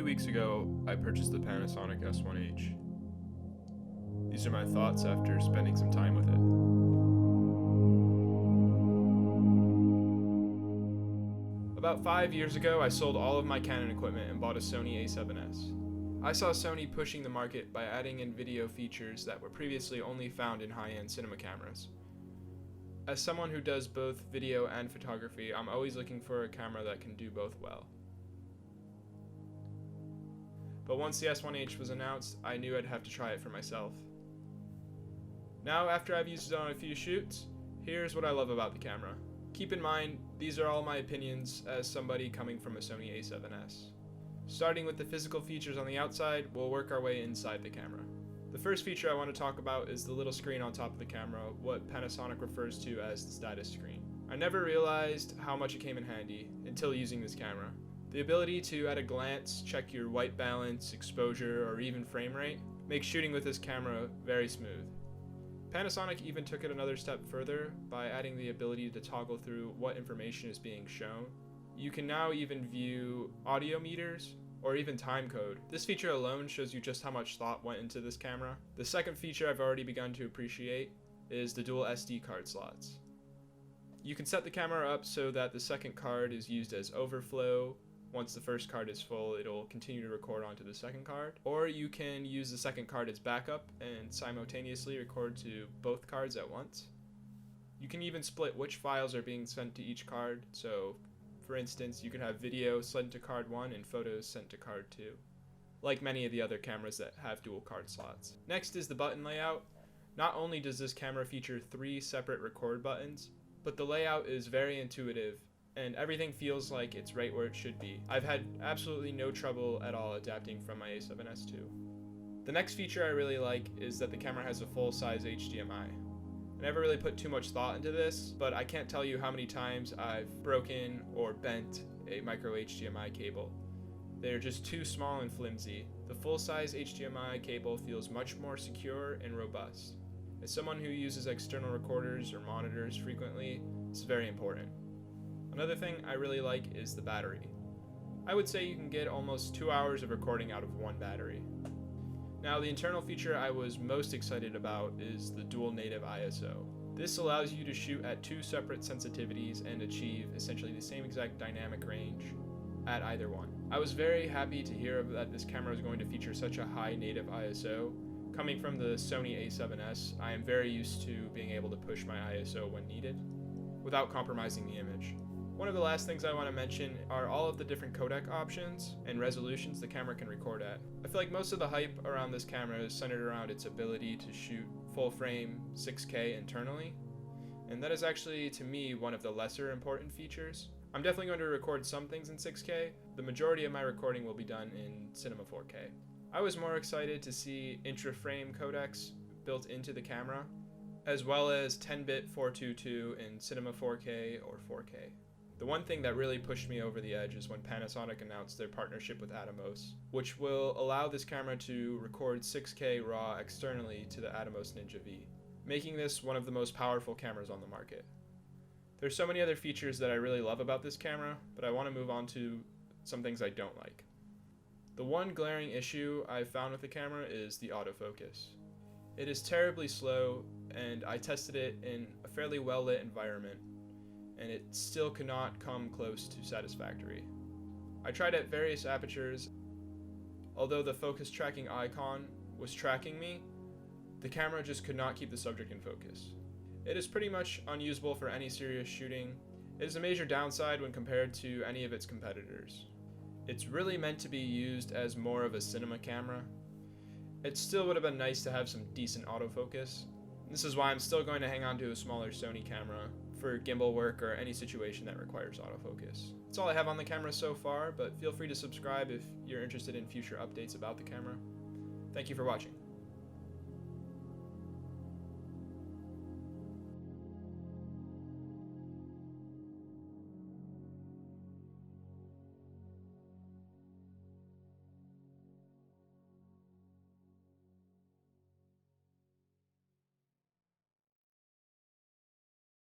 weeks ago, I purchased the Panasonic S1H. These are my thoughts after spending some time with it. About 5 years ago, I sold all of my Canon equipment and bought a Sony A7S. I saw Sony pushing the market by adding in video features that were previously only found in high-end cinema cameras. As someone who does both video and photography, I'm always looking for a camera that can do both well. But once the S1H was announced, I knew I'd have to try it for myself. Now, after I've used it on a few shoots, here's what I love about the camera. Keep in mind, these are all my opinions as somebody coming from a Sony A7S. Starting with the physical features on the outside, we'll work our way inside the camera. The first feature I want to talk about is the little screen on top of the camera, what Panasonic refers to as the status screen. I never realized how much it came in handy until using this camera. The ability to, at a glance, check your white balance, exposure, or even frame rate makes shooting with this camera very smooth. Panasonic even took it another step further by adding the ability to toggle through what information is being shown. You can now even view audio meters or even time code. This feature alone shows you just how much thought went into this camera. The second feature I've already begun to appreciate is the dual SD card slots. You can set the camera up so that the second card is used as overflow. Once the first card is full, it'll continue to record onto the second card. Or you can use the second card as backup and simultaneously record to both cards at once. You can even split which files are being sent to each card. So, for instance, you could have video sent to card 1 and photos sent to card 2, like many of the other cameras that have dual card slots. Next is the button layout. Not only does this camera feature 3 separate record buttons, but the layout is very intuitive and everything feels like it's right where it should be. I've had absolutely no trouble at all adapting from my A7S II. The next feature I really like is that the camera has a full-size HDMI. I never really put too much thought into this, but I can't tell you how many times I've broken or bent a micro HDMI cable. They're just too small and flimsy. The full-size HDMI cable feels much more secure and robust. As someone who uses external recorders or monitors frequently, it's very important. Another thing I really like is the battery. I would say you can get almost 2 hours of recording out of one battery. Now, the internal feature I was most excited about is the dual native ISO. This allows you to shoot at 2 separate sensitivities and achieve essentially the same exact dynamic range at either one. I was very happy to hear that this camera is going to feature such a high native ISO. Coming from the Sony A7S, I am very used to being able to push my ISO when needed without compromising the image. One of the last things I want to mention are all of the different codec options and resolutions the camera can record at. I feel like most of the hype around this camera is centered around its ability to shoot full frame 6K internally, and that is actually, to me, one of the lesser important features. I'm definitely going to record some things in 6K. The majority of my recording will be done in Cinema 4K. I was more excited to see intra-frame codecs built into the camera, as well as 10-bit 422 in Cinema 4K or 4K. The one thing that really pushed me over the edge is when Panasonic announced their partnership with Atomos, which will allow this camera to record 6K RAW externally to the Atomos Ninja V, making this one of the most powerful cameras on the market. There's so many other features that I really love about this camera, but I want to move on to some things I don't like. The one glaring issue I've found with the camera is the autofocus. It is terribly slow, and I tested it in a fairly well-lit environment, and it still could not come close to satisfactory. I tried at various apertures. Although the focus tracking icon was tracking me, the camera just could not keep the subject in focus. It is pretty much unusable for any serious shooting. It is a major downside when compared to any of its competitors. It's really meant to be used as more of a cinema camera. It still would have been nice to have some decent autofocus. This is why I'm still going to hang on to a smaller Sony camera for gimbal work or any situation that requires autofocus. That's all I have on the camera so far, but feel free to subscribe if you're interested in future updates about the camera. Thank you for watching.